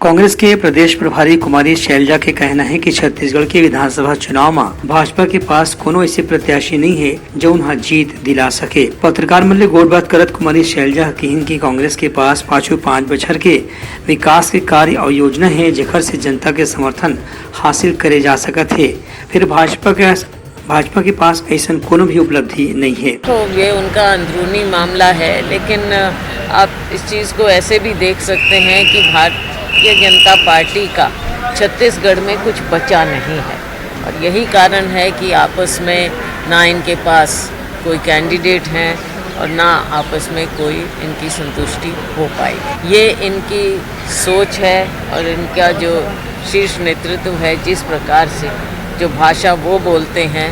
कांग्रेस के प्रदेश प्रभारी कुमारी शैलजा के कहना है कि छत्तीसगढ़ के विधानसभा चुनाव में भाजपा के पास कोनो ऐसे प्रत्याशी नहीं है जो उन्हें जीत दिला सके। पत्रकार मल्ले गोट बात करत कुमारी शैलजा कहिन कि कांग्रेस के पास पाँचों 5 बछर के विकास के कार्य और योजना है जेकर से जनता के समर्थन हासिल करे जा सकत है। फिर भाजपा के पास ऐसा कोनो भी उपलब्धि नहीं है। तो ये उनका अंदरूनी मामला है, लेकिन आप इस चीज़ को ऐसे भी देख सकते हैं कि भारतीय जनता पार्टी का छत्तीसगढ़ में कुछ बचा नहीं है और यही कारण है कि आपस में ना इनके पास कोई कैंडिडेट हैं और ना आपस में कोई इनकी संतुष्टि हो पाई। ये इनकी सोच है और इनका जो शीर्ष नेतृत्व है, जिस प्रकार से जो भाषा वो बोलते हैं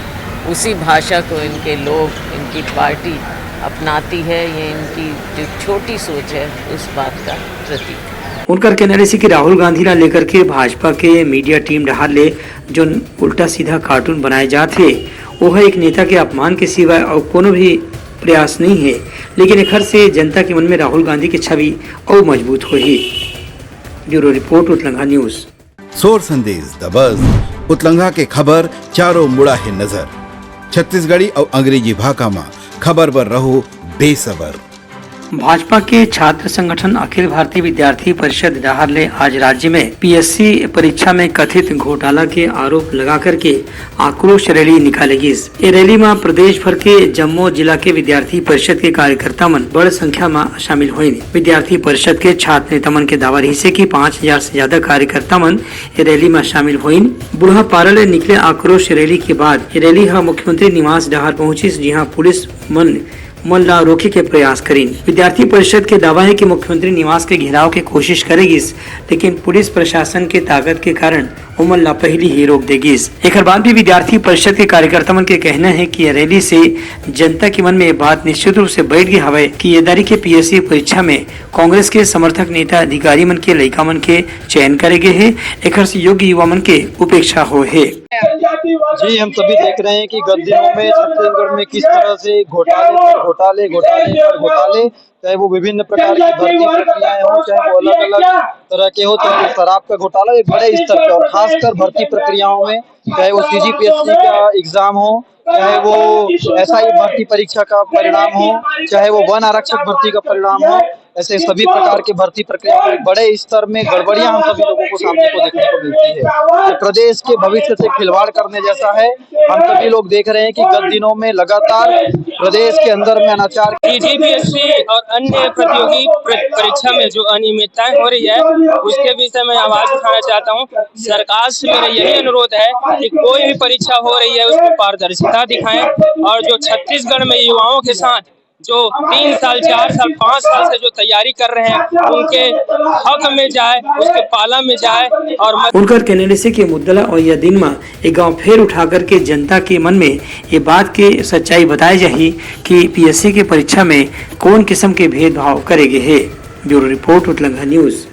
उसी भाषा को इनके लोग, इनकी पार्टी अपनाती है। ये इनकी जो छोटी सोच है उस बात का प्रतीक है। उनका कहना है कि राहुल गांधी ला लेकर के भाजपा के मीडिया टीम डहार ले जो उल्टा सीधा कार्टून बनाए जाते वो है एक नेता के अपमान के सिवाय और कोनो भी प्रयास नहीं है, लेकिन एक से जनता के मन में राहुल गांधी की छवि और मजबूत हो ही। ब्यूरो रिपोर्ट उतलंगा न्यूज। सोर संदेश द बज़ उतलंगा के खबर चारों मुड़ा है नजर। छत्तीसगढ़ी और अंग्रेजी भाषा में खबर पर रहो बेसबर। भाजपा के छात्र संगठन अखिल भारतीय विद्यार्थी परिषद डहार ले आज राज्य में पीएससी परीक्षा में कथित घोटाला के आरोप लगा करके आक्रोश रैली निकालेगी। ये रैली में प्रदेश भर के जम्मू जिला के विद्यार्थी परिषद के कार्यकर्ता मन बड़ संख्या में शामिल हुए। विद्यार्थी परिषद के छात्र नेता मन के दावा रही से कि 5000 से ज्यादा कार्यकर्ता मन ये रैली में शामिल हुए। बुढ़ा पारा ले निकले आक्रोश रैली के बाद ये रैली मुख्यमंत्री निवास डहार पहुंची, जहाँ पुलिस मन ला रोके के प्रयास करी। विद्यार्थी परिषद के दावा है कि मुख्यमंत्री निवास के घेराव के कोशिश करेगी, लेकिन पुलिस प्रशासन के ताकत के कारण उमन ला पहली ही रोक देगी। एक बाद भी विद्यार्थी परिषद के कार्यकर्ता मन के कहना है कि रैली से जनता के मन में ये बात निश्चित रूप से बैठ गई हवे कि ये दारी के पीएससी परीक्षा में कांग्रेस के समर्थक नेता अधिकारी मन के लड़का मन के चयन करेगे है, एक से योग्य युवा मन के उपेक्षा हो है। जी, हम सभी देख रहे हैं कि गत दिनों में छत्तीसगढ़ में किस तरह से घोटाले चाहे वो विभिन्न प्रकार की भर्ती प्रक्रियाएं हो, चाहे वो अलग अलग तरह के हो, चाहे वो शराब का घोटाला एक बड़े स्तर पर और खासकर भर्ती प्रक्रियाओं में, चाहे वो सीजीपीएससी का एग्जाम हो, चाहे वो एसआई भर्ती परीक्षा का परिणाम हो, चाहे वो वन आरक्षक भर्ती का परिणाम हो, ऐसे सभी प्रकार की भर्ती प्रक्रिया में बड़े स्तर में गड़बड़ियां हम सभी लोगों को सामने को देखने को मिलती है। तो प्रदेश के भविष्य से खिलवाड़ करने जैसा है। हम सभी लोग देख रहे हैं कि गत दिनों में लगातार प्रदेश के अंदर में अनाचार, सीजीपीएससी और अन्य प्रतियोगी परीक्षा में जो अनियमितताएं हो रही है उसके विषय में आवाज उठाना चाहता हूं। सरकार से मेरा यही अनुरोध है कि कोई भी परीक्षा हो रही है उसमें पारदर्शिता दिखाएं और जो छत्तीसगढ़ में युवाओं के साथ जो 3 साल 4 साल 5 साल से जो तैयारी कर रहे हैं उनके हक में जाए, उसके पाला में जाए। और उनका कहने से कि मुद्दला और यह दिन में एक गांव फेर उठा करके जनता के मन में ये बात के सच्चाई बताई जाही कि पीएससी के परीक्षा में कौन किस्म के भेदभाव करेगे है। ब्यूरो रिपोर्ट उतलंगा न्यूज।